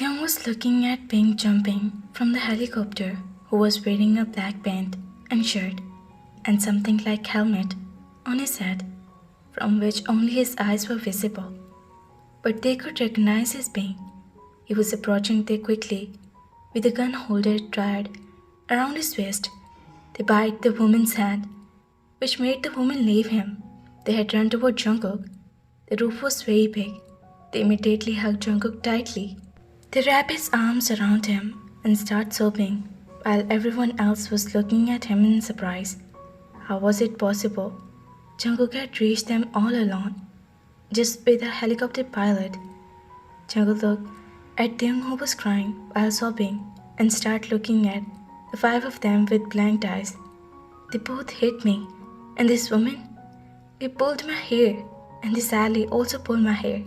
Theon was looking at Pink jumping from the helicopter, who was wearing a black pant and shirt and something like helmet on his head, from which only his eyes were visible. But they could recognize his being. He was approaching there quickly, with a gun holder tied around his waist. They bite the woman's hand, which made the woman leave him. They had run toward Jungkook. The roof was very big. They immediately hugged Jungkook tightly. They wrapped his arms around him and started sobbing, while everyone else was looking at him in surprise. How was it possible? Jungkook had reached them all alone, just with a helicopter pilot. Jungkook looked at Taehyung, who was crying while sobbing, and started looking at the five of them with blank eyes. They both hit me, and this woman, he pulled my hair, and this alley also pulled my hair,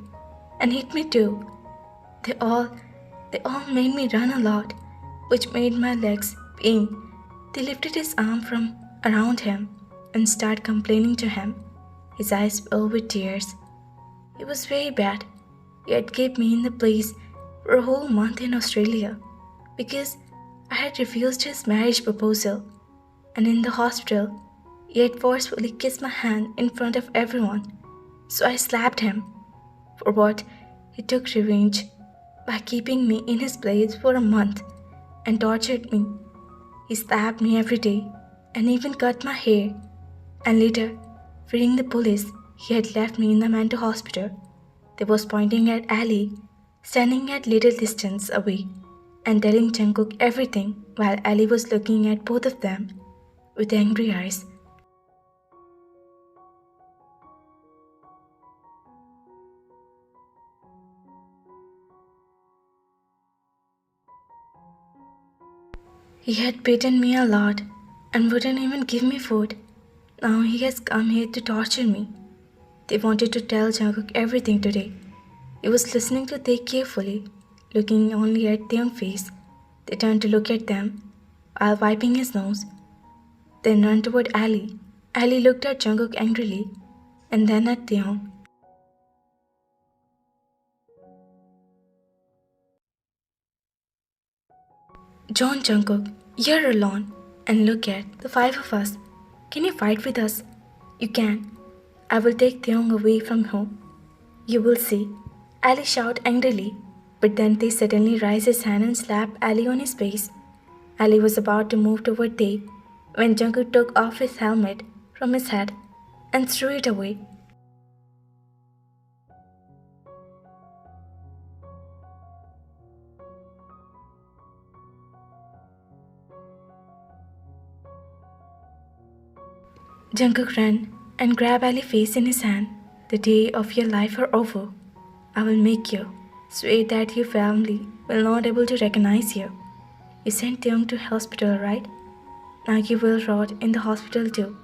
and hit me too. They all made me run a lot, which made my legs pain. They lifted his arm from around him and started complaining to him. His eyes filled with tears. It was very bad. He had kept me in the place for a whole month in Australia because I had refused his marriage proposal, and in the hospital, he had forcefully kissed my hand in front of everyone. So I slapped him. For what? He took revenge by keeping me in his place for a month and tortured me. He stabbed me every day and even cut my hair. And later, fearing the police, he had left me in the mental hospital. They was pointing at Ali, standing at little distance away, and telling Jungkook everything while Ali was looking at both of them with angry eyes. He had beaten me a lot and wouldn't even give me food. Now he has come here to torture me. They wanted to tell Jungkook everything today. He was listening to Tae carefully, looking only at Taehyung's face. They turned to look at them while wiping his nose. Then ran toward Ali. Ali looked at Jungkook angrily and then at Taehyung. John, Jungkook, you're alone, and look at the five of us. Can you fight with us? You can. I will take Taehyung away from home. You will see. Ali shouted angrily, but then Tae suddenly raised his hand and slapped Ali on his face. Ali was about to move toward Tae when Jungkook took off his helmet from his head and threw it away. Jungkook ran and grabbed Ali's face in his hand. The day of your life are over. I will make you swear that your family will not able to recognize you. You sent Taehyung to hospital, right? Now you will rot in the hospital too.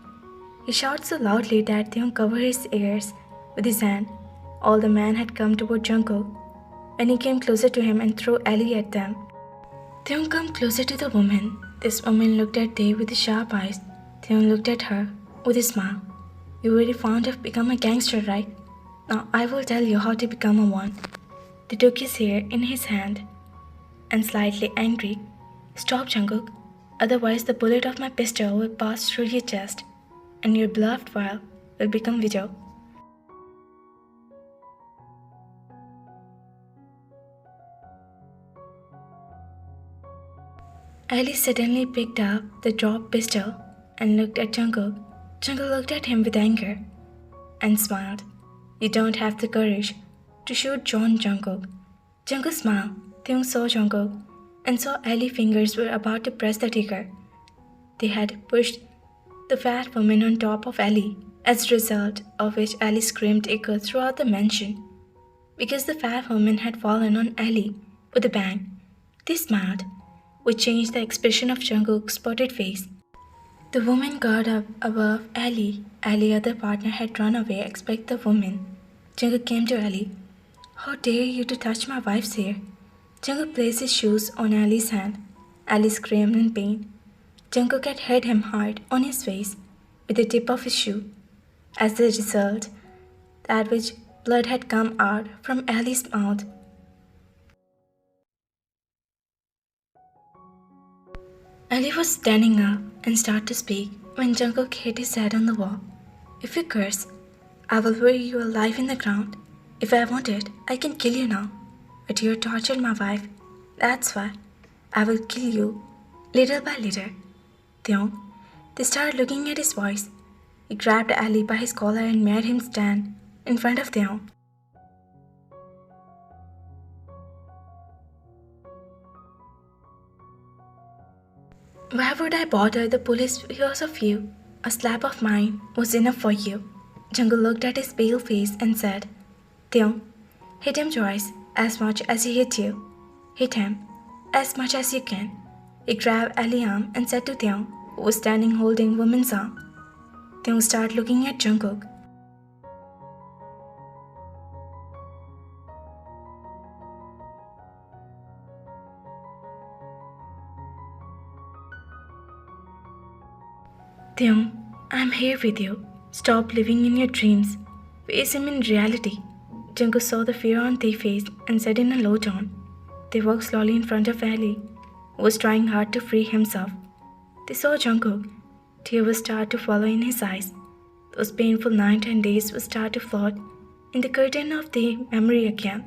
He shouted so loudly that Taehyung covered his ears with his hand. All the men had come toward Jungkook when he came closer to him and threw Ali at them. Taehyung came closer to the woman. This woman looked at Tae with sharp eyes. Taehyung looked at her with a smile. You're very fond of becoming a gangster, right? Now I will tell you how to become a one. They took his hair in his hand and slightly angry. Stop, Jungkook. Otherwise the bullet of my pistol will pass through your chest and your beloved wife will become widow. Ali suddenly picked up the dropped pistol and looked at Jungkook. Jungkook looked at him with anger and smiled. You don't have the courage to shoot John, Jungkook. Jungkook smiled. Taehyung saw Jungkook and saw Ali's fingers were about to press the trigger. They had pushed the fat woman on top of Ali, as a result of which Ali screamed echoed throughout the mansion. Because the fat woman had fallen on Ali with a bang, they smiled, which changed the expression of Jungkook's spotted face. The woman got up above Ali. Ali's other partner had run away, expect the woman. Jungkook came to Ali. How dare you to touch my wife's hair? Jungkook placed his shoes on Ali's hand. Ali screamed in pain. Jungkook had hit him hard on his face with the tip of his shoe. As a result, that which blood had come out from Ali's mouth. Ali was standing up and started to speak when Jungkook hit his head on the wall. If you curse, I will bury you alive in the ground. If I want it, I can kill you now. But you tortured my wife. That's why I will kill you little by little. Theon, they started looking at his voice. He grabbed Ali by his collar and made him stand in front of Theon. Why would I bother the police because of you? A slap of mine was enough for you. Jungkook looked at his pale face and said, Theon, hit him twice as much as he hit you. Hit him as much as you can. He grabbed Ali's arm and said to Theon, who was standing holding woman's arm. Theon started looking at Jungkook. Theon, I'm here with you. Stop living in your dreams. Face him in reality. Jungkook saw the fear on their face and said in a low tone. They walked slowly in front of Ali, who was trying hard to free himself. They saw Jungkook. Tears would start to follow in his eyes. Those painful nights and days would start to float in the curtain of their memory again.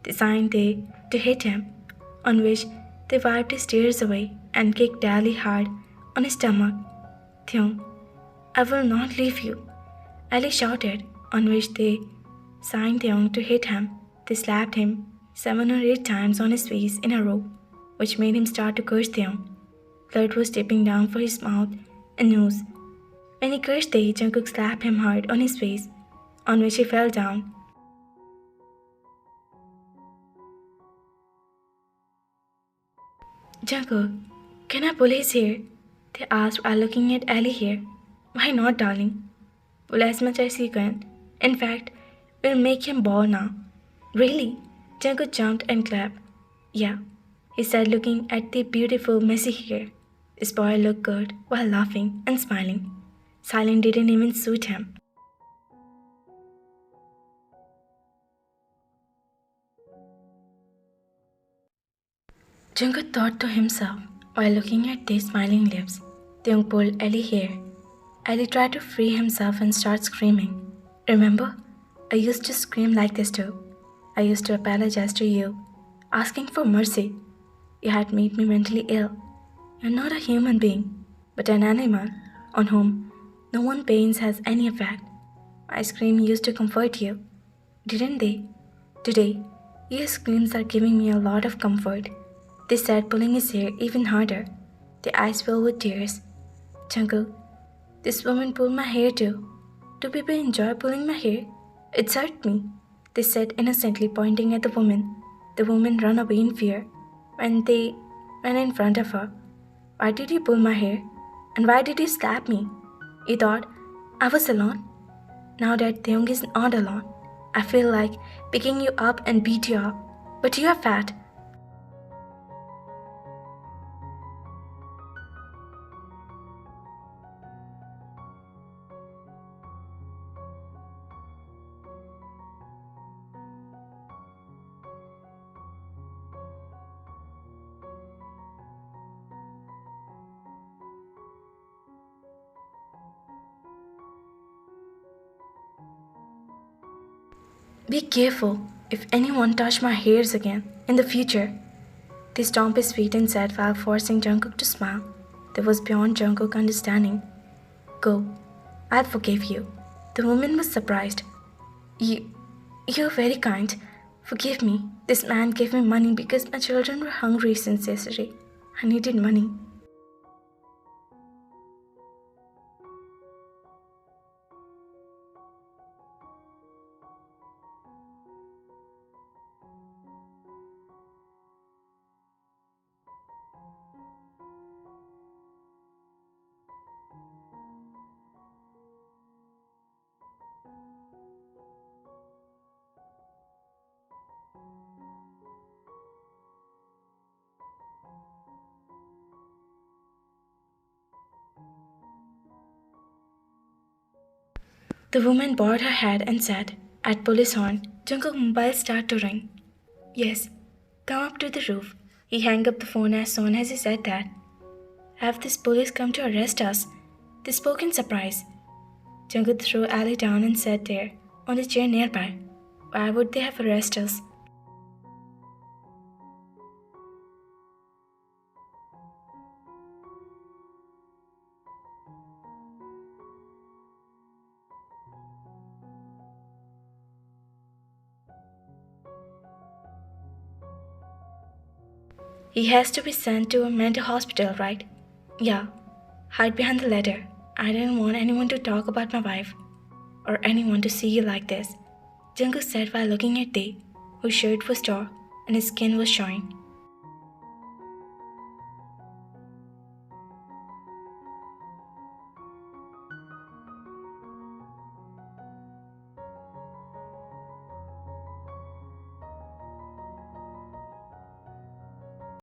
They signed they to hit him, on which they wiped his tears away and kicked Ali hard on his stomach. Theon, I will not leave you, Ali shouted, on which they signed Theon to hit him. They slapped him 7 or 8 times on his face in a row, which made him start to curse Theon. Blood was dripping down from his mouth and nose. When he cursed Jungkook slapped him hard on his face, on which he fell down. Jungkook, can I pull his hair? They asked while looking at Ali here. Why not, darling? Pull as much as you can. In fact, we'll make him bald now. Really? Jungkook jumped and clapped. Yeah, he said, looking at the beautiful messy hair. This boy looked good while laughing and smiling. Silence didn't even suit him. Jungkook thought to himself while looking at their smiling lips. Theon pulled Ellie's hair. Ellie tried to free himself and started screaming. Remember? I used to scream like this too. I used to apologize to you, asking for mercy. You had made me mentally ill. You're not a human being, but an animal on whom no one pains has any effect. My scream used to comfort you, didn't they? Today, your screams are giving me a lot of comfort. They said, pulling his hair even harder. The eyes filled with tears. Jungkook, this woman pulled my hair too. Do people enjoy pulling my hair? It hurt me, they said innocently, pointing at the woman. The woman ran away in fear when they went in front of her. Why did you pull my hair? And why did you slap me? You thought I was alone? Now that Taekook is not alone, I feel like picking you up and beat you up. But you are fat. Be careful if anyone touch my hairs again in the future. They stomped his feet and said while forcing Jungkook to smile. That was beyond Jungkook's understanding. Go, I'll forgive you. The woman was surprised. You're very kind. Forgive me. This man gave me money because my children were hungry since yesterday. I needed money. The woman bowed her head and said, at police horn, Jungkook's mobile started to ring. Yes, come up to the roof. He hung up the phone as soon as he said that. Have these police come to arrest us? They spoke in surprise. Jungkook threw Ali down and sat there, on the chair nearby. Why would they have arrested us? He has to be sent to a mental hospital, right? Yeah. Hide behind the ladder. I didn't want anyone to talk about my wife. Or anyone to see you like this. Jungkook said while looking at Tae, whose shirt was torn and his skin was showing.